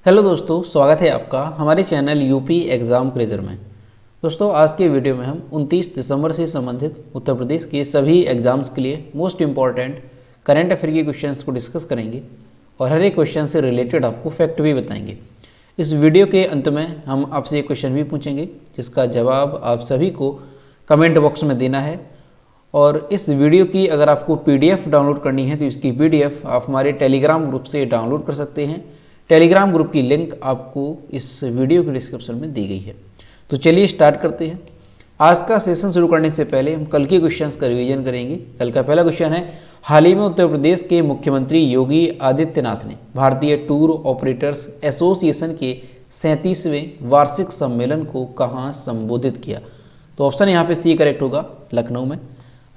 Hello दोस्तों, स्वागत है आपका हमारे चैनल यूपी एग्ज़ाम क्रेजर में। दोस्तों, आज के वीडियो में हम 29 दिसंबर से संबंधित उत्तर प्रदेश के सभी एग्जाम्स के लिए मोस्ट इम्पॉर्टेंट करंट अफेयर के क्वेश्चंस को डिस्कस करेंगे और हर एक क्वेश्चन से रिलेटेड आपको फैक्ट भी बताएंगे। इस वीडियो के अंत में हम आपसे एक क्वेश्चन भी पूछेंगे जिसका जवाब आप सभी को कमेंट बॉक्स में देना है। और इस वीडियो की अगर आपको PDF डाउनलोड करनी है तो इसकी PDF आप हमारे टेलीग्राम ग्रुप से डाउनलोड कर सकते हैं। टेलीग्राम ग्रुप की लिंक आपको इस वीडियो के डिस्क्रिप्शन में दी गई है। तो चलिए स्टार्ट करते हैं। आज का सेशन शुरू करने से पहले हम कल के क्वेश्चंस का रिवीजन करेंगे। कल का पहला क्वेश्चन है, हाल ही में उत्तर प्रदेश के मुख्यमंत्री योगी आदित्यनाथ ने भारतीय टूर ऑपरेटर्स एसोसिएशन के 37वें वार्षिक सम्मेलन को कहाँ संबोधित किया? तो ऑप्शन यहाँ पे सी करेक्ट होगा, लखनऊ में।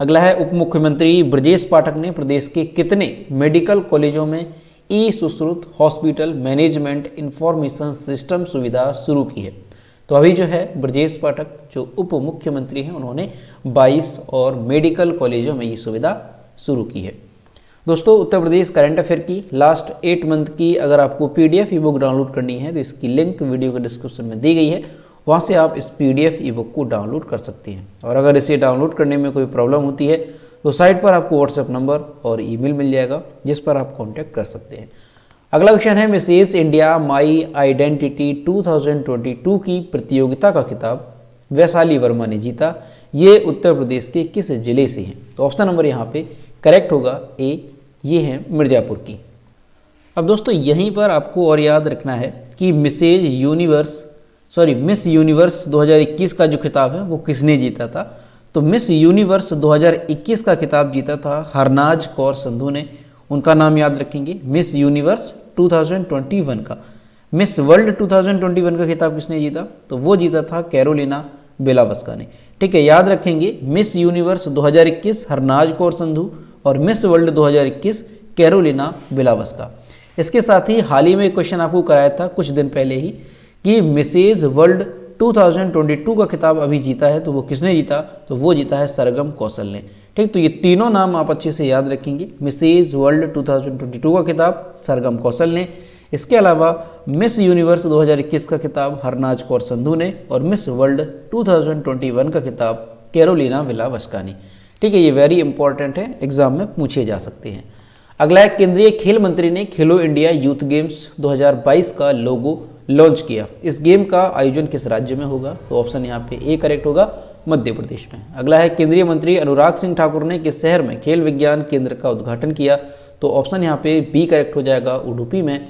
अगला है, उप मुख्यमंत्री ब्रजेश पाठक ने प्रदेश के कितने मेडिकल कॉलेजों में e Sushrut hospital management information system सुविधा शुरू की है? तो अभी जो है ब्रजेश पाठक जो उप मुख्यमंत्री हैं उन्होंने 22 और मेडिकल कॉलेजों में ये सुविधा शुरू की है। दोस्तों, उत्तर प्रदेश करंट अफेयर की लास्ट 8 मंथ की अगर आपको PDF ई बुक डाउनलोड करनी है तो इसकी लिंक वीडियो के डिस्क्रिप्शन में दी गई है, वहाँ से आप इस PDF ई बुक को डाउनलोड कर सकते हैं। और अगर इसे डाउनलोड करने में कोई प्रॉब्लम होती है तो साइट पर आपको WhatsApp नंबर और ईमेल मिल जाएगा जिस पर आप कांटेक्ट कर सकते हैं। अगला क्वेश्चन है, मिसेस इंडिया माई आइडेंटिटी 2022 की प्रतियोगिता का खिताब वैशाली वर्मा ने जीता। ये उत्तर प्रदेश के किस जिले से हैं? तो ऑप्शन नंबर यहाँ पे करेक्ट होगा ए, ये है मिर्जापुर की। अब दोस्तों यहीं पर आपको और याद रखना है कि मिस यूनिवर्स 2021 का जो खिताब है वो किसने जीता था? तो मिस यूनिवर्स 2021 का खिताब जीता था हरनाज कौर संधू ने। उनका नाम याद रखेंगे। मिस यूनिवर्स 2021 का, मिस वर्ल्ड 2021 का खिताब किसने जीता? तो वो जीता था कैरोलिना बेलावस्का ने। ठीक है, याद रखेंगे, मिस यूनिवर्स 2021 हरनाज कौर संधू और मिस वर्ल्ड 2021 कैरोलिना बेलावस्का। इसके साथ ही हाल ही में एक क्वेश्चन आपको कराया था कुछ दिन पहले ही कि मिसेज वर्ल्ड 2022 का खिताब अभी जीता है, तो वो किसने जीता? तो वो जीता है सरगम कौशल ने। ठीक, तो ये तीनों नाम आप अच्छे से याद रखेंगे। मिसेज वर्ल्ड 2022 का खिताब सरगम कौशल ने, इसके अलावा मिस यूनिवर्स 2021 का खिताब हरनाज कौर संधू ने और मिस वर्ल्ड 2021 का खिताब कैरोलिना बेलावस्का ने। ठीक है, ये वेरी इंपॉर्टेंट है, एग्जाम में पूछे जा सकते हैं। अगला है, केंद्रीय खेल मंत्री ने खेलो इंडिया यूथ गेम्स 2022 का लोगो लॉन्च किया। इस गेम का आयोजन किस राज्य में होगा? तो ऑप्शन यहाँ पे ए करेक्ट होगा, मध्य प्रदेश में। अगला है, केंद्रीय मंत्री अनुराग सिंह ठाकुर ने किस शहर में खेल विज्ञान केंद्र का उद्घाटन किया? तो ऑप्शन यहाँ पे बी करेक्ट हो जाएगा, उडुपी में।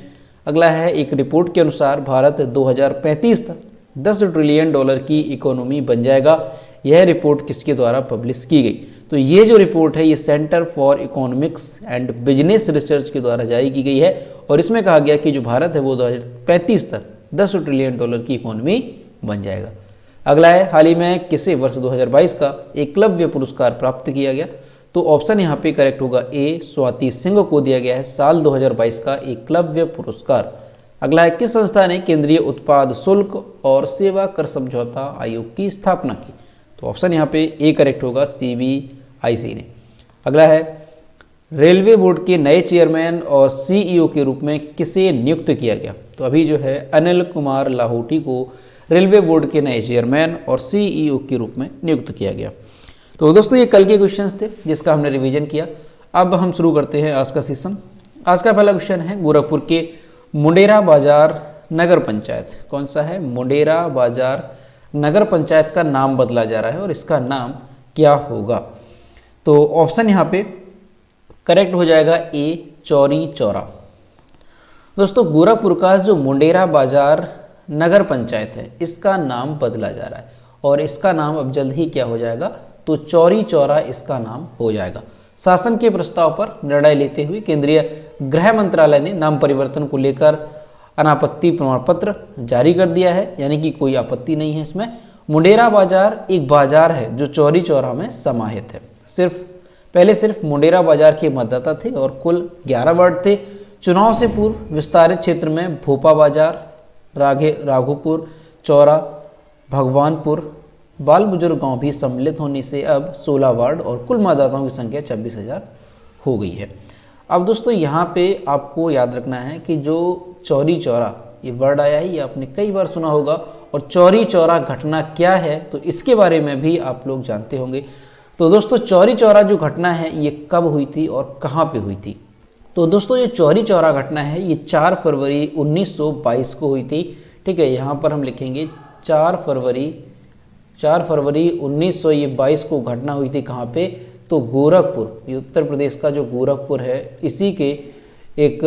अगला है, एक रिपोर्ट के अनुसार भारत 2035 तक $10 ट्रिलियन की इकोनॉमी बन जाएगा। यह रिपोर्ट किसके द्वारा पब्लिश की गई? तो ये जो रिपोर्ट है ये centre for economics and business research के द्वारा जारी की गई है और इसमें कहा गया कि जो भारत है वो 2035 तक $10 ट्रिलियन की इकोनॉमी बन जाएगा। अगला है, हाल ही में किसे वर्ष 2022 का एकलव्य पुरस्कार प्राप्त किया गया? तो ऑप्शन यहाँ पे करेक्ट होगा ए, स्वाति सिंह को दिया गया है साल 2022 का एकलव्य पुरस्कार। अगला है, किस संस्था ने केंद्रीय उत्पाद शुल्क और सेवा कर समझौता आयोग की स्थापना की? तो ऑप्शन यहाँ पे ए करेक्ट होगा, CBIC ने। अगला है, रेलवे बोर्ड के नए चेयरमैन और CEO के रूप में किसे नियुक्त किया गया? तो अभी जो है अनिल कुमार लाहौटी को रेलवे बोर्ड के नए चेयरमैन और CEO के रूप में नियुक्त किया गया। तो दोस्तों ये कल के क्वेश्चंस थे जिसका हमने रिवीजन किया। अब हम शुरू करते हैं आज का सेशन। आज का पहला क्वेश्चन है, गोरखपुर के मुंडेरा बाजार नगर पंचायत, कौन सा है? मुंडेरा बाजार नगर पंचायत का नाम बदला जा रहा है और इसका नाम क्या होगा? तो ऑप्शन यहाँ पे करेक्ट हो जाएगा ए, चौरी चौरा। दोस्तों, गोरखपुर का जो मुंडेरा बाजार नगर पंचायत है इसका नाम बदला जा रहा है और इसका नाम अब जल्द ही क्या हो जाएगा? तो चौरी चौरा इसका नाम हो जाएगा। शासन के प्रस्ताव पर निर्णय लेते हुए केंद्रीय गृह मंत्रालय ने नाम परिवर्तन को लेकर अनापत्ति प्रमाण पत्र जारी कर दिया है, यानी कि कोई आपत्ति नहीं है इसमें। मुंडेरा बाजार एक बाजार है जो चौरी चौरा में समाहित है। पहले सिर्फ मुंडेरा बाजार के मतदाता थे और कुल 11 वार्ड थे। चुनाव से पूर्व विस्तारित क्षेत्र में भोपा बाजार, राघोपुर, चौरा, भगवानपुर, बाल बुजुर्ग गाँव भी सम्मिलित होने से अब 16 वार्ड और कुल मतदाताओं की संख्या 26,000 हो गई है। अब दोस्तों यहाँ पे आपको याद रखना है कि जो चौरी चौरा ये वर्ड आया है, ये आपने कई बार सुना होगा। और चौरी चौरा घटना क्या है तो इसके बारे में भी आप लोग जानते होंगे। तो दोस्तों चौरी चौरा जो घटना है ये कब हुई थी और कहाँ पे हुई थी? तो दोस्तों ये चौरी चौरा घटना है ये 4 फरवरी 1922 को हुई थी। ठीक है, यहाँ पर हम लिखेंगे 4 फरवरी 1922 को घटना हुई थी। कहाँ पे? तो गोरखपुर, ये उत्तर प्रदेश का जो गोरखपुर है इसी के एक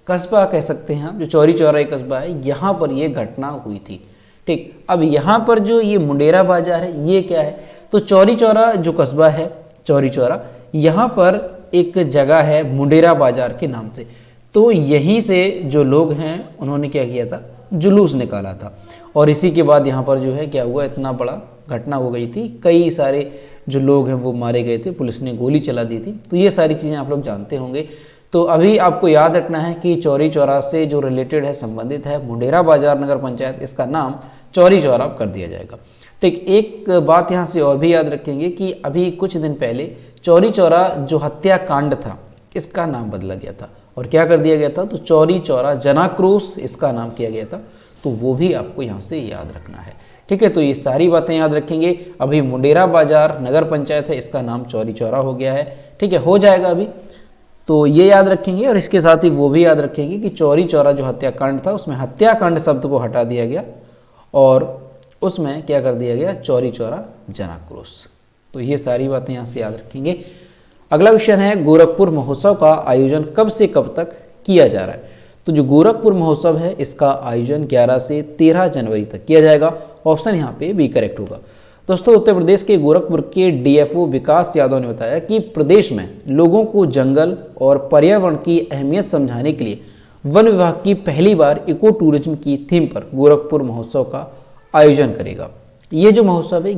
कस्बा कह सकते हैं आप, जो चौरी चौरा एक कस्बा है, यहाँ पर ये घटना हुई थी। ठीक, अब यहाँ पर जो ये मुंडेरा बाजार है ये क्या है? तो चौरी चौरा जो कस्बा है चौरी चौरा, यहाँ पर एक जगह है मुंडेरा बाजार के नाम से। तो यहीं से जो लोग हैं उन्होंने क्या किया था, जुलूस निकाला था। और इसी के बाद यहाँ पर जो है क्या हुआ, इतना बड़ा घटना हो गई थी, कई सारे जो लोग हैं वो मारे गए थे, पुलिस ने गोली चला दी थी। तो ये सारी चीज़ें आप लोग जानते होंगे। तो अभी आपको याद रखना है कि चौरी चौरा से जो रिलेटेड है, संबंधित है, मुंडेरा बाजार नगर पंचायत, इसका नाम चौरी चौरा कर दिया जाएगा। ठीक, एक बात यहाँ से और भी याद रखेंगे कि अभी कुछ दिन पहले चौरी चौरा जो हत्याकांड था इसका नाम बदला गया था और क्या कर दिया गया था, तो चौरी चौरा जनाक्रोश इसका नाम किया गया था। तो वो भी आपको यहाँ से याद रखना है। ठीक है, तो ये सारी बातें याद रखेंगे। अभी मुंडेरा बाजार नगर पंचायत है, इसका नाम चौरी चौरा हो गया है। ठीक है, हो जाएगा अभी, तो ये याद रखेंगे। और इसके साथ ही वो भी याद रखेंगे कि चौरी चौरा जो हत्याकांड था उसमें हत्याकांड शब्द को हटा दिया गया और उसमें क्या कर दिया गया, चौरी चौरा जनाक्रोश। तो ये सारी बातें यहाँ से याद रखेंगे। अगला क्वेश्चन है, गोरखपुर महोत्सव का आयोजन कब से कब तक किया जा रहा है? तो जो गोरखपुर महोत्सव है इसका आयोजन 11 से 13 जनवरी तक किया जाएगा। ऑप्शन यहाँ पे बी करेक्ट होगा। दोस्तों उत्तर प्रदेश के गोरखपुर के डीएफओ विकास यादव ने बताया कि प्रदेश में लोगों को जंगल और पर्यावरण की अहमियत समझाने के लिए वन विभाग की पहली बार इको टूरिज्म की थीम पर गोरखपुर महोत्सव का आयोजन करेगा। ये जो महोत्सव है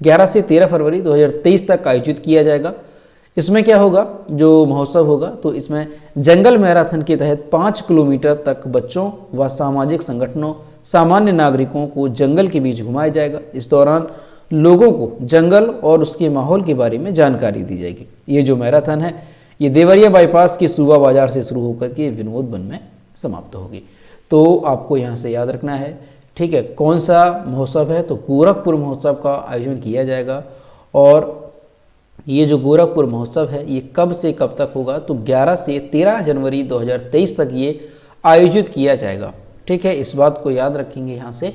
11 से 13 फरवरी 2023 तक आयोजित किया जाएगा। इसमें क्या होगा, जो महोत्सव होगा तो इसमें जंगल मैराथन के तहत 5 किलोमीटर तक बच्चों व सामाजिक संगठनों, सामान्य नागरिकों को जंगल के बीच घुमाया जाएगा। इस दौरान लोगों को जंगल और उसके माहौल के बारे में जानकारी दी जाएगी। ये जो मैराथन है ये देवरिया बाईपास के सूबा बाजार से शुरू होकर के विनोद वन में समाप्त होगी। तो आपको यहाँ से याद रखना है। ठीक है, कौन सा महोत्सव है, तो गोरखपुर महोत्सव का आयोजन किया जाएगा। और ये जो गोरखपुर महोत्सव है ये कब से कब तक होगा, तो 11 से 13 जनवरी 2023 तक ये आयोजित किया जाएगा। ठीक है, इस बात को याद रखेंगे यहाँ से।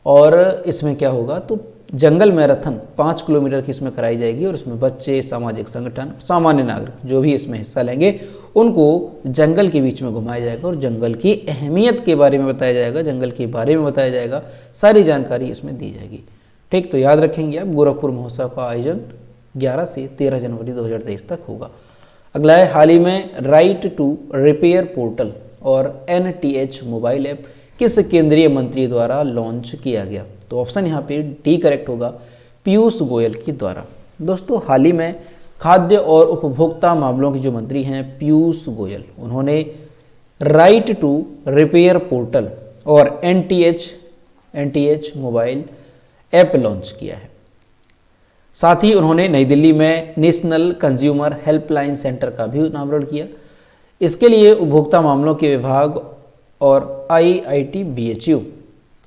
और इसमें क्या होगा, तो जंगल मैराथन 5 किलोमीटर की इसमें कराई जाएगी और इसमें बच्चे, सामाजिक संगठन, सामान्य नागरिक जो भी इसमें हिस्सा लेंगे उनको जंगल के बीच में घुमाया जाएगा और जंगल की अहमियत के बारे में बताया जाएगा, जंगल के बारे में बताया जाएगा, सारी जानकारी इसमें दी जाएगी। ठीक, तो याद रखेंगे आप, गोरखपुर महोत्सव का आयोजन 11 से 13 जनवरी 2023 तक होगा। अगला है, हाल ही में राइट टू रिपेयर पोर्टल और NTH मोबाइल ऐप किस केंद्रीय मंत्री द्वारा लॉन्च किया गया? तो ऑप्शन यहाँ पे डी करेक्ट होगा, पीयूष गोयल के द्वारा। दोस्तों हाल ही में खाद्य और उपभोक्ता मामलों के जो मंत्री हैं पीयूष गोयल, उन्होंने राइट टू रिपेयर पोर्टल और NTH मोबाइल ऐप लॉन्च किया है। साथ ही उन्होंने नई दिल्ली में नेशनल कंज्यूमर हेल्पलाइन सेंटर का भी अनावरण किया। इसके लिए उपभोक्ता मामलों के विभाग और IIT BHU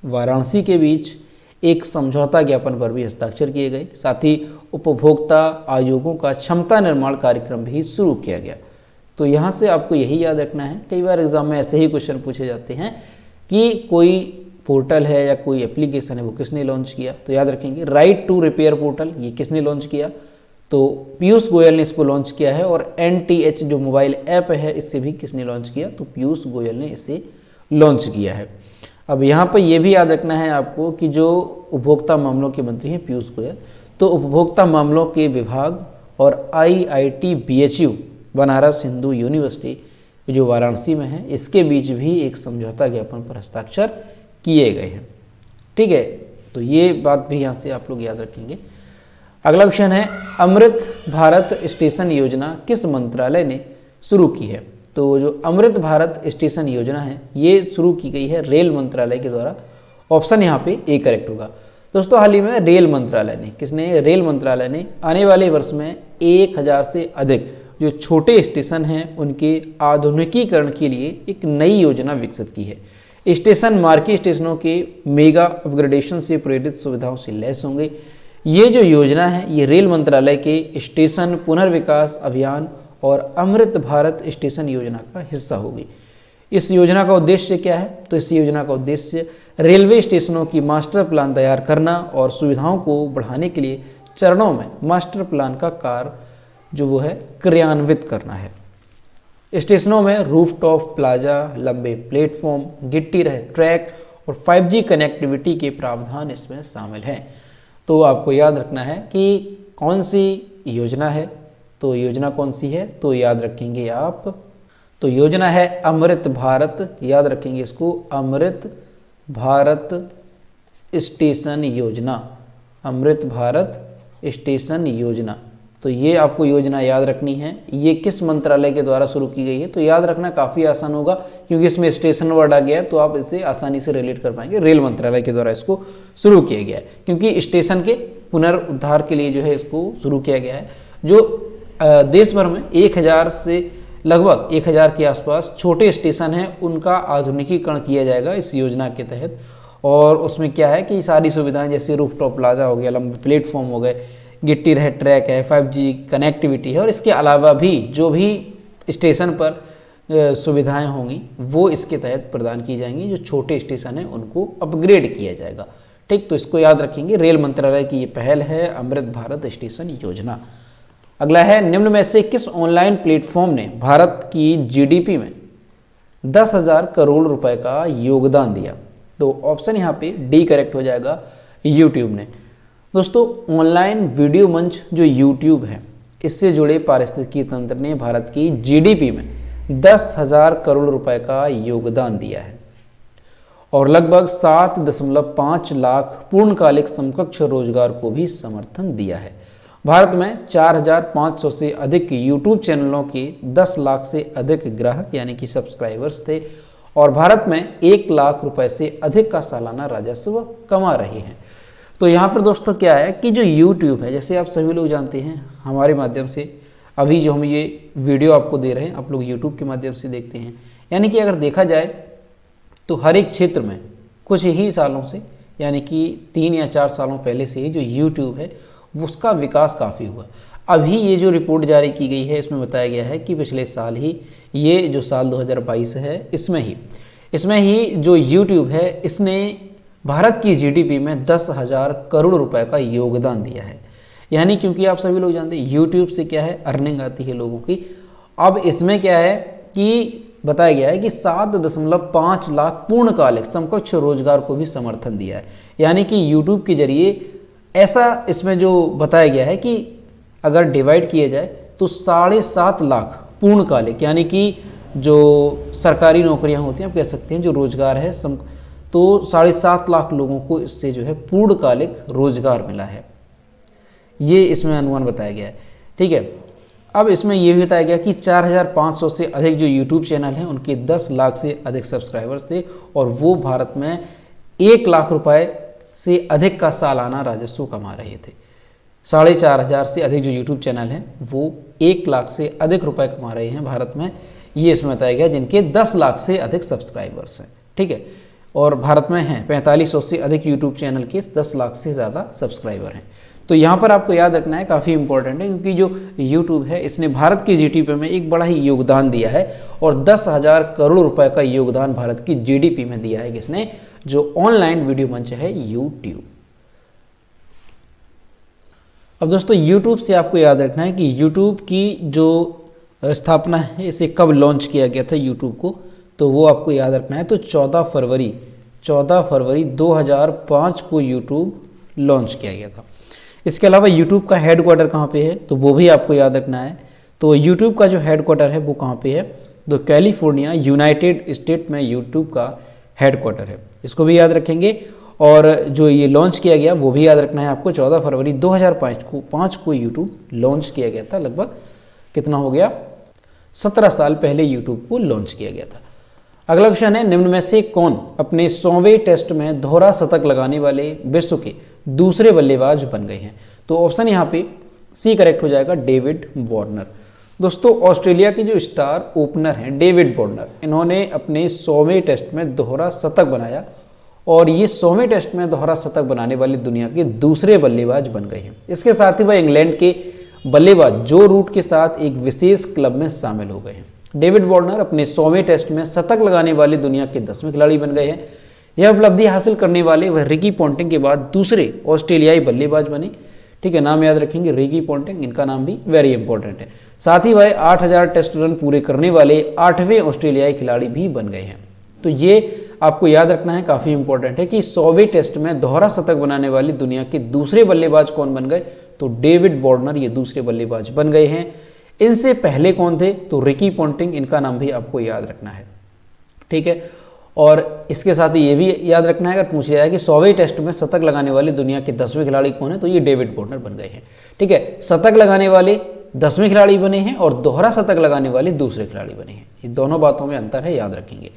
वाराणसी के बीच एक समझौता ज्ञापन पर भी हस्ताक्षर किए गए। साथ ही उपभोक्ता आयोगों का क्षमता निर्माण कार्यक्रम भी शुरू किया गया। तो यहाँ से आपको यही याद रखना है, कई बार एग्जाम में ऐसे ही क्वेश्चन पूछे जाते हैं कि कोई पोर्टल है या कोई एप्लीकेशन है वो किसने लॉन्च किया। तो याद रखेंगे राइट टू रिपेयर पोर्टल ये किसने लॉन्च किया, तो पीयूष गोयल ने इसको लॉन्च किया है। और NTH जो मोबाइल ऐप है इससे भी किसने लॉन्च किया, तो पीयूष गोयल ने इसे लॉन्च किया है। अब यहाँ पर यह भी याद रखना है आपको कि जो उपभोक्ता मामलों के मंत्री हैं पीयूष गोयल, तो उपभोक्ता मामलों के विभाग और IIT BHU Banaras Hindu university जो वाराणसी में है इसके बीच भी एक समझौता ज्ञापन पर हस्ताक्षर किए गए हैं। ठीक है, तो ये बात भी यहाँ से आप लोग याद रखेंगे। अगला क्वेश्चन है, अमृत भारत स्टेशन योजना किस मंत्रालय ने शुरू की है? तो जो अमृत भारत स्टेशन योजना है ये शुरू की गई है रेल मंत्रालय के द्वारा। ऑप्शन यहाँ पे ए करेक्ट होगा। दोस्तों हाल ही में रेल मंत्रालय ने आने वाले वर्ष में 1000 से अधिक जो छोटे स्टेशन हैं उनके आधुनिकीकरण के लिए एक नई योजना विकसित की है। स्टेशन मार्की स्टेशनों के मेगा अपग्रेडेशन से प्रेरित सुविधाओं से लैस होंगे। ये जो योजना है ये रेल मंत्रालय के स्टेशन पुनर्विकास अभियान और अमृत भारत स्टेशन योजना का हिस्सा होगी। इस योजना का उद्देश्य क्या है? तो इस योजना का उद्देश्य रेलवे स्टेशनों की मास्टर प्लान तैयार करना और सुविधाओं को बढ़ाने के लिए चरणों में मास्टर प्लान का कार्य जो वो है क्रियान्वित करना है। स्टेशनों में रूफटॉप प्लाजा, लंबे प्लेटफॉर्म, गिट्टी रहे ट्रैक और 5G कनेक्टिविटी के प्रावधान इसमें शामिल हैं। तो आपको याद रखना है कि कौन सी योजना है। तो योजना कौन सी है? तो याद रखेंगे आप, तो योजना है अमृत भारत, याद रखेंगे इसको, अमृत भारत स्टेशन योजना, अमृत भारत स्टेशन योजना। तो ये आपको योजना याद रखनी है। ये किस मंत्रालय के द्वारा शुरू की गई है? तो याद रखना काफ़ी आसान होगा क्योंकि इसमें स्टेशन वर्ड आ गया है, तो आप इसे आसानी से रिलेट कर पाएंगे। रेल मंत्रालय के द्वारा इसको शुरू किया गया है क्योंकि स्टेशन के पुनरुद्धार के लिए जो है इसको शुरू किया गया है। जो देश भर में 1000 से लगभग 1000 के आसपास छोटे स्टेशन हैं उनका आधुनिकीकरण किया जाएगा इस योजना के तहत। और उसमें क्या है कि सारी सुविधाएं जैसे रूफटॉप प्लाजा हो गया, लंबे प्लेटफॉर्म हो गए, गिट्टी रहे ट्रैक है, 5G कनेक्टिविटी है और इसके अलावा भी जो भी स्टेशन पर सुविधाएं होंगी वो इसके तहत प्रदान की जाएंगी। जो छोटे स्टेशन हैं उनको अपग्रेड किया जाएगा। ठीक, तो इसको याद रखेंगे। रेल मंत्रालय की ये पहल है अमृत भारत स्टेशन योजना। अगला है, निम्न में से किस ऑनलाइन प्लेटफॉर्म ने भारत की GDP में 10,000 करोड़ रुपए का योगदान दिया? तो ऑप्शन यहाँ पे डी करेक्ट हो जाएगा, यूट्यूब ने। दोस्तों, ऑनलाइन वीडियो मंच जो यूट्यूब है इससे जुड़े पारिस्थितिकी तंत्र ने भारत की GDP में 10,000 करोड़ रुपए का योगदान दिया है और लगभग 7.5 लाख पूर्णकालिक समकक्ष रोजगार को भी समर्थन दिया है। भारत में 4,500 से अधिक यूट्यूब चैनलों के 10 लाख से अधिक ग्राहक यानी कि सब्सक्राइबर्स थे और भारत में 1 लाख रुपए से अधिक का सालाना राजस्व कमा रहे हैं। तो यहाँ पर दोस्तों क्या है कि जो YouTube है, जैसे आप सभी लोग जानते हैं हमारे माध्यम से अभी जो हम ये वीडियो आपको दे रहे हैं आप लोग YouTube के माध्यम से देखते हैं। यानी कि अगर देखा जाए तो हर एक क्षेत्र में कुछ ही सालों से यानी कि 3 या 4 सालों पहले से ही जो YouTube है उसका विकास काफ़ी हुआ। अभी ये जो रिपोर्ट जारी की गई है इसमें बताया गया है कि पिछले साल ही, ये जो साल 2022 है इसमें ही जो YouTube है इसने भारत की GDP में 10,000 करोड़ रुपए का योगदान दिया है। यानी क्योंकि आप सभी लोग जानते हैं YouTube से क्या है, अर्निंग आती है लोगों की। अब इसमें क्या है कि बताया गया है कि 7.5 लाख पूर्णकालिक समकक्ष रोजगार को भी समर्थन दिया है। यानी कि YouTube के जरिए ऐसा इसमें जो बताया गया है कि अगर डिवाइड किया जाए तो 7.5 लाख पूर्णकालिक यानी कि जो सरकारी नौकरियां होती हैं आप कह सकते हैं जो रोजगार है तो 7.5 लाख लोगों को इससे जो है पूर्णकालिक रोजगार मिला है। ये इसमें अनुमान बताया गया है। ठीक है, अब इसमें यह भी बताया गया कि 4,500 से अधिक जो YouTube चैनल हैं उनके 10 लाख से अधिक सब्सक्राइबर्स थे और वो भारत में 1 लाख रुपए से अधिक का सालाना राजस्व कमा रहे थे। 4,500 से अधिक जो YouTube चैनल हैं वो 1 लाख से अधिक रुपए कमा रहे हैं भारत में, ये इसमें बताया गया, जिनके 10 लाख से अधिक सब्सक्राइबर्स हैं। ठीक है, और भारत में हैं 4500 से अधिक YouTube चैनल के 10 लाख से ज़्यादा सब्सक्राइबर हैं। तो यहाँ पर आपको याद रखना है, काफ़ी इंपॉर्टेंट है क्योंकि जो YouTube है इसने भारत की GDP में एक बड़ा ही योगदान दिया है और 10,000 करोड़ रुपए का योगदान भारत की GDP में दिया है किसने? जो ऑनलाइन वीडियो मंच है YouTube। अब दोस्तों YouTube से आपको याद रखना है कि YouTube की जो स्थापना है इसे कब लॉन्च किया गया था YouTube को, तो वो आपको याद रखना है। तो 14 फरवरी 2005 को YouTube लॉन्च किया गया था। इसके अलावा YouTube का हेडक्वार्टर कहाँ पे है तो वो भी आपको याद रखना है। तो YouTube का जो हेडक्वार्टर है वो कहाँ पे है? तो कैलिफोर्निया यूनाइटेड स्टेट में YouTube का हेडक्वार्टर है, इसको भी याद रखेंगे। और जो ये लॉन्च किया गया वो भी याद रखना है आपको, 14 फरवरी 2005 को YouTube लॉन्च किया गया था। लगभग कितना हो गया, 17 साल पहले YouTube को लॉन्च किया गया था। अगला क्वेश्चन है, निम्न में से कौन अपने 100वें टेस्ट में दोहरा शतक लगाने वाले विश्व के दूसरे बल्लेबाज बन गए हैं? तो ऑप्शन यहाँ पे सी करेक्ट हो जाएगा, डेविड वार्नर। दोस्तों ऑस्ट्रेलिया के जो स्टार ओपनर हैं डेविड वार्नर, इन्होंने अपने 100वें टेस्ट में दोहरा शतक बनाया और ये 100वें टेस्ट में दोहरा शतक बनाने वाली दुनिया के दूसरे बल्लेबाज बन गए हैं। इसके साथ ही वह इंग्लैंड के बल्लेबाज जो रूट के साथ एक विशेष क्लब में शामिल हो गए हैं। डेविड वार्नर अपने 100वें टेस्ट में शतक लगाने वाले दुनिया के 10वें खिलाड़ी बन गए हैं। यह उपलब्धि हासिल करने वाले वह रिकी पॉन्टिंग के बाद दूसरे ऑस्ट्रेलियाई बल्लेबाज बने। ठीक है, नाम याद रखेंगे रिकी पॉन्टिंग, इनका नाम भी वेरी इंपॉर्टेंट है। साथ ही वह 8000 टेस्ट रन पूरे करने वाले 8वें ऑस्ट्रेलियाई खिलाड़ी भी बन गए हैं। तो ये आपको याद रखना है, काफ़ी इंपॉर्टेंट है कि 100वें टेस्ट में दोहरा शतक बनाने वाली दुनिया के दूसरे बल्लेबाज कौन बन गए, तो डेविड वार्नर ये दूसरे बल्लेबाज बन गए हैं। इनसे पहले कौन थे, तो रिकी पॉन्टिंग, इनका नाम भी आपको याद रखना है। ठीक है, और इसके साथ ही ये भी याद रखना है, अगर पूछ लिया है कि 100वें टेस्ट में शतक लगाने वाले दुनिया के 10वें खिलाड़ी कौन है, तो ये डेविड वार्नर बन गए हैं। ठीक है, शतक लगाने वाले 10वें खिलाड़ी बने हैं और दोहरा शतक लगाने वाले दूसरे खिलाड़ी बने हैं। ये दोनों बातों में अंतर है, याद रखेंगे।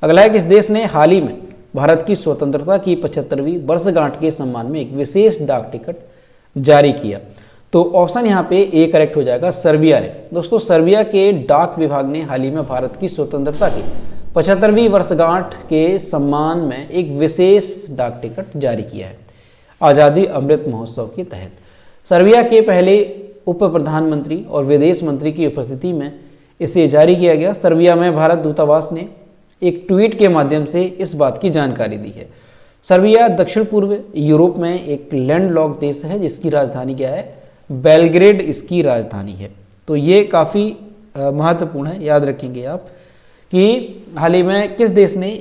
अगला है, किस देश ने हाल ही में भारत की स्वतंत्रता की 75वीं वर्षगांठ के सम्मान में एक विशेष डाक टिकट जारी किया, तो ऑप्शन यहाँ पे ए करेक्ट हो जाएगा, सर्बिया ने। दोस्तों सर्बिया के डाक विभाग ने हाल ही में भारत की स्वतंत्रता की 75वीं वर्षगांठ के सम्मान में एक विशेष डाक टिकट जारी किया है आज़ादी अमृत महोत्सव के तहत। सर्बिया के पहले उप प्रधानमंत्री और विदेश मंत्री की उपस्थिति में इसे जारी किया गया। सर्बिया में भारत दूतावास ने एक ट्वीट के माध्यम से इस बात की जानकारी दी है। सर्बिया दक्षिण पूर्व यूरोप में एक लैंडलॉक्ड देश है जिसकी राजधानी क्या है, बेलग्रेड इसकी राजधानी है। तो ये काफ़ी महत्वपूर्ण है, याद रखेंगे आप कि हाल ही में किस देश ने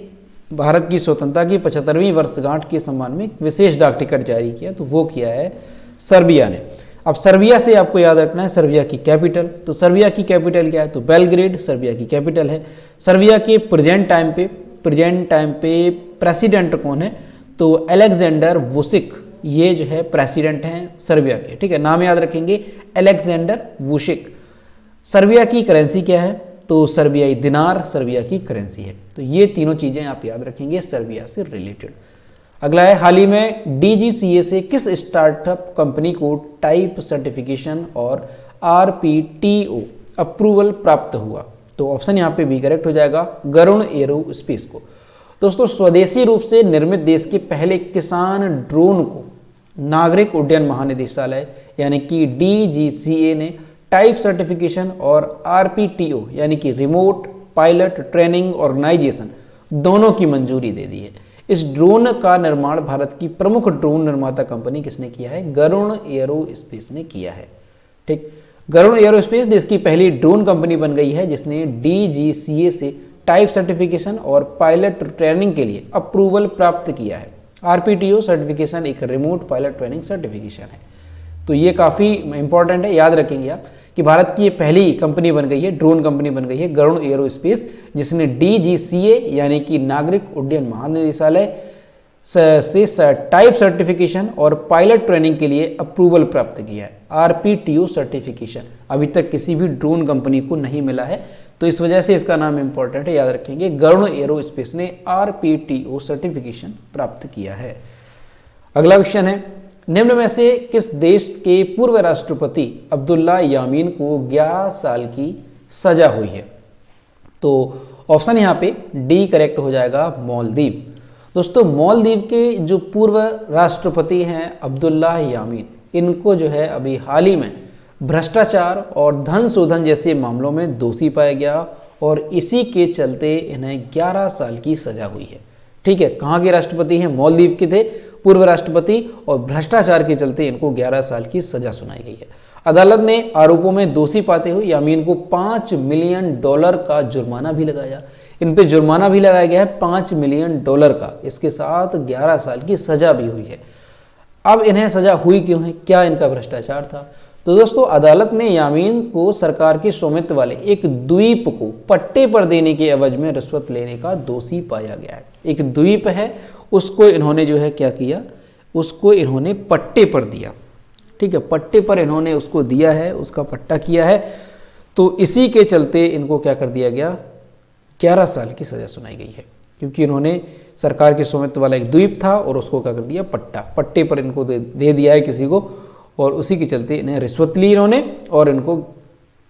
भारत की स्वतंत्रता की 75वीं वर्षगांठ के सम्मान में विशेष डाक टिकट जारी किया, तो वो किया है सर्बिया ने। अब सर्बिया से आपको याद रखना है सर्बिया की कैपिटल, तो सर्बिया की कैपिटल क्या है, तो बेलग्रेड सर्बिया की कैपिटल है। सर्बिया के प्रेजेंट टाइम पे प्रेसिडेंट कौन है, तो अलेक्जेंडर वुसिक, ये जो है प्रेसिडेंट हैं सर्बिया के। ठीक है, नाम याद रखेंगे, अलेक्जेंडर वुसिक। सर्बिया की करेंसी क्या है, तो सर्बियाई दिनार सर्बिया की करेंसी है। तो ये तीनों चीजें आप याद रखेंगे सर्बिया से रिलेटेड। अगला है, हाल ही में DGCA से किस स्टार्टअप कंपनी को टाइप सर्टिफिकेशन और RPTO अप्रूवल प्राप्त हुआ, तो ऑप्शन यहाँ पे भी करेक्ट हो जाएगा, गरुण एरोस्पेस को। दोस्तों स्वदेशी रूप से निर्मित देश के पहले किसान ड्रोन को नागरिक उड्डयन महानिदेशालय यानी कि DGCA ने टाइप सर्टिफिकेशन और RPTO यानी कि रिमोट पायलट ट्रेनिंग ऑर्गेनाइजेशन दोनों की मंजूरी दे दी है। इस ड्रोन का निर्माण भारत की प्रमुख ड्रोन निर्माता कंपनी किसने किया है, गरुण एरोस्पेस ने किया है। ठीक, गरुण एरोस्पेस देश की पहली ड्रोन कंपनी बन गई है जिसने DGCA से टाइप सर्टिफिकेशन और पायलट ट्रेनिंग के लिए अप्रूवल प्राप्त किया है। RPTO सर्टिफिकेशन एक रिमोट पायलट ट्रेनिंग सर्टिफिकेशन है। तो ये काफ़ी इंपॉर्टेंट है, याद रखेंगे आप कि भारत की ये पहली कंपनी बन गई है, ड्रोन कंपनी बन गई है गरुण एरोस्पेस, जिसने DGCA यानी कि नागरिक उड्डयन महानिदेशालय से टाइप सर्टिफिकेशन और पायलट ट्रेनिंग के लिए अप्रूवल प्राप्त किया है। RPTO सर्टिफिकेशन अभी तक किसी भी ड्रोन कंपनी को नहीं मिला है, तो इस वजह से इसका नाम इंपॉर्टेंट है, याद रखेंगे, गरुण एरोस्पेस ने RPTO सर्टिफिकेशन प्राप्त किया है। अगला क्वेश्चन है, निम्न में से किस देश के पूर्व राष्ट्रपति अब्दुल्ला यामीन को 11 साल की सजा हुई है, तो ऑप्शन यहाँ पे डी करेक्ट हो जाएगा, मालदीव। दोस्तों मालदीव के जो पूर्व राष्ट्रपति हैं अब्दुल्ला यामीन, इनको जो है अभी हाल ही में भ्रष्टाचार और धन शोधन जैसे मामलों में दोषी पाया गया और इसी के चलते इन्हें 11 साल की सजा हुई है। ठीक है, कहाँ के राष्ट्रपति हैं, मालदीव के थे पूर्व राष्ट्रपति, और भ्रष्टाचार के चलते इनको 11 साल की सजा सुनाई गई है। अदालत ने आरोपों में दोषी पाते हुए यामीन को $5 मिलियन का जुर्माना भी लगाया। इन पे जुर्माना भी लगाया गया है $5 मिलियन का, इसके साथ 11 साल की सजा भी हुई है। अब इन्हें सजा हुई क्यों है, क्या इनका भ्रष्टाचार था, तो दोस्तों अदालत ने यामीन को सरकार के स्वामित्व वाले एक द्वीप को पट्टे पर देने के एवज में रिश्वत लेने का दोषी पाया गया है। एक द्वीप है, उसको इन्होंने जो है क्या किया, उसको इन्होंने पट्टे पर दिया। ठीक है, पट्टे पर इन्होंने उसको दिया है, उसका पट्टा किया है, तो इसी के चलते इनको क्या कर दिया गया, 11 साल की सजा सुनाई गई है, क्योंकि इन्होंने सरकार के स्वामित्व वाला एक द्वीप था और उसको क्या कर दिया, पट्टे पर इनको दे दिया है किसी को, और उसी के चलते इन्हें रिश्वत ली इन्होंने और इनको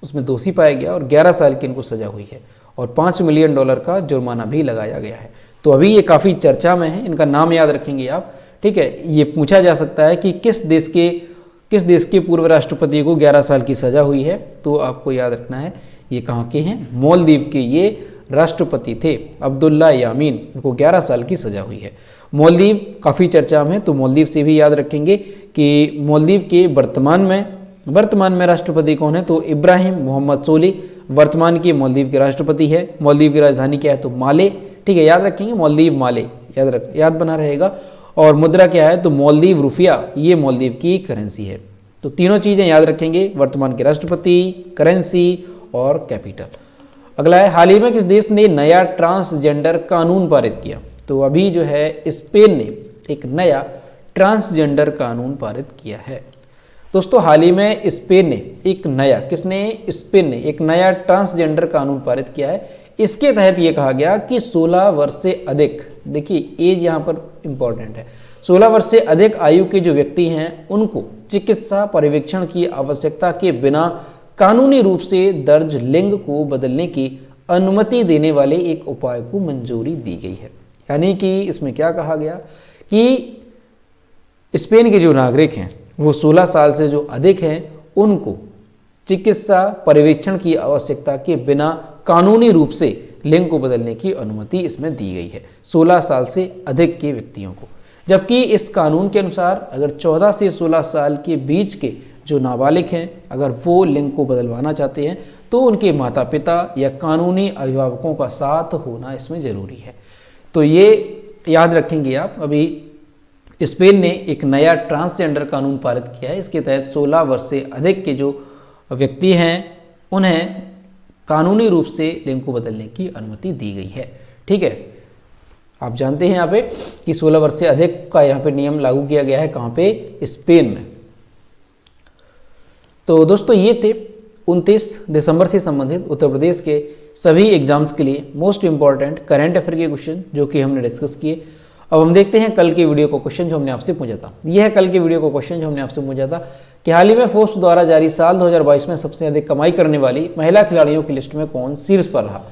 उसमें दोषी पाया गया और 11 साल की इनको सजा हुई है और $5 मिलियन का जुर्माना भी लगाया गया है। तो अभी ये काफ़ी चर्चा में है, इनका नाम याद रखेंगे आप, ठीक है। ये पूछा जा सकता है कि किस देश के पूर्व राष्ट्रपति को 11 साल की सजा हुई है, तो आपको याद रखना है ये कहाँ के हैं, मालदीव के ये राष्ट्रपति थे अब्दुल्ला यामीन, इनको 11 साल की सजा हुई है। मालदीव काफ़ी चर्चा में, तो मालदीव से भी याद रखेंगे कि मालदीव के वर्तमान में राष्ट्रपति कौन है, तो इब्राहिम मोहम्मद सोली वर्तमान के मालदीव के राष्ट्रपति है। मालदीव की राजधानी क्या है, तो माले, ठीक है, याद रखेंगे मालदीव माले, याद बना रहेगा। और मुद्रा क्या है, तो मालदीव रुपया, ये मालदीव की करेंसी है। तो तीनों चीज़ें याद रखेंगे, वर्तमान के राष्ट्रपति, करेंसी और कैपिटल। अगला है, हाल ही में किस देश ने नया ट्रांसजेंडर कानून पारित किया, तो अभी जो है स्पेन ने एक नया ट्रांसजेंडर कानून पारित किया है। दोस्तों हाल ही में स्पेन ने एक नया ट्रांसजेंडर कानून पारित किया है। इसके तहत ये कहा गया कि 16 वर्ष से अधिक, देखिए एज यहाँ पर इंपॉर्टेंट है, 16 वर्ष से अधिक आयु के जो व्यक्ति हैं उनको चिकित्सा पर्यवेक्षण की आवश्यकता के बिना कानूनी रूप से दर्ज लिंग को बदलने की अनुमति देने वाले एक उपाय को मंजूरी दी गई है। यानी कि इसमें क्या कहा गया कि स्पेन के जो नागरिक हैं वो 16 साल से जो अधिक हैं उनको चिकित्सा पर्यवेक्षण की आवश्यकता के बिना कानूनी रूप से लिंग को बदलने की अनुमति इसमें दी गई है 16 साल से अधिक के व्यक्तियों को। जबकि इस कानून के अनुसार अगर 14 से 16 साल के बीच के जो नाबालिग हैं अगर वो लिंग को बदलवाना चाहते हैं तो उनके माता पिता या कानूनी अभिभावकों का साथ होना इसमें ज़रूरी है। तो ये याद रखेंगे आप। अभी स्पेन ने एक नया ट्रांसजेंडर कानून पारित किया है। इसके तहत 16 वर्ष से अधिक के जो व्यक्ति हैं उन्हें कानूनी रूप से लिंग को बदलने की अनुमति दी गई है। ठीक है, आप जानते हैं यहाँ पे कि 16 वर्ष से अधिक का यहाँ पे नियम लागू किया गया है। कहाँ पे? स्पेन में। तो दोस्तों ये थे 29 दिसंबर से संबंधित उत्तर प्रदेश के सभी एग्जाम्स के लिए मोस्ट इंपॉर्टेंट करंट अफेयर के क्वेश्चन जो कि हमने डिस्कस किए। अब हम देखते हैं कल के वीडियो को क्वेश्चन जो हमने आपसे पूछा था। यह है कल के वीडियो को क्वेश्चन जो हमने आपसे पूछा था कि हाल ही में फोर्ब्स द्वारा जारी साल 2022 में सबसे अधिक कमाई करने वाली महिला खिलाड़ियों की लिस्ट में कौन शीर्ष पर रहा।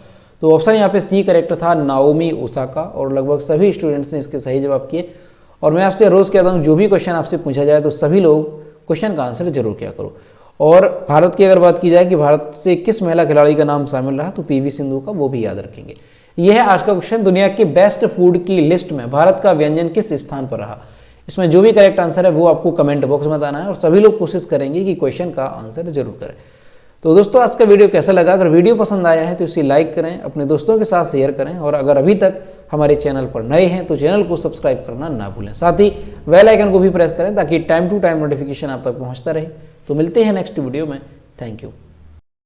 तो ऑप्शन यहाँ पे सी करेक्ट था, नाओमी ओसाका, और लगभग सभी स्टूडेंट्स ने इसके सही जवाब किए। और मैं आपसे रोज़ कहता हूँ जो भी क्वेश्चन आपसे पूछा जाए तो सभी लोग क्वेश्चन का आंसर जरूर किया करो। और भारत की अगर बात की जाए कि भारत से किस महिला खिलाड़ी का नाम शामिल रहा तो पीवी सिंधु का, वो भी याद रखेंगे। यह है आज का क्वेश्चन, दुनिया के बेस्ट फूड की लिस्ट में भारत का व्यंजन किस स्थान पर रहा। इसमें जो भी करेक्ट आंसर है वो आपको कमेंट बॉक्स में बताना है और सभी लोग कोशिश करेंगे कि क्वेश्चन का आंसर जरूर करें। तो दोस्तों आज का वीडियो कैसा लगा? अगर वीडियो पसंद आया है तो इसे लाइक करें, अपने दोस्तों के साथ शेयर करें, और अगर अभी तक हमारे चैनल पर नए हैं तो चैनल को सब्सक्राइब करना ना भूलें। साथ ही बेल आइकन को भी प्रेस करें ताकि टाइम टू टाइम नोटिफिकेशन आप तक पहुंचता रहे। तो मिलते हैं नेक्स्ट वीडियो में। Thank you.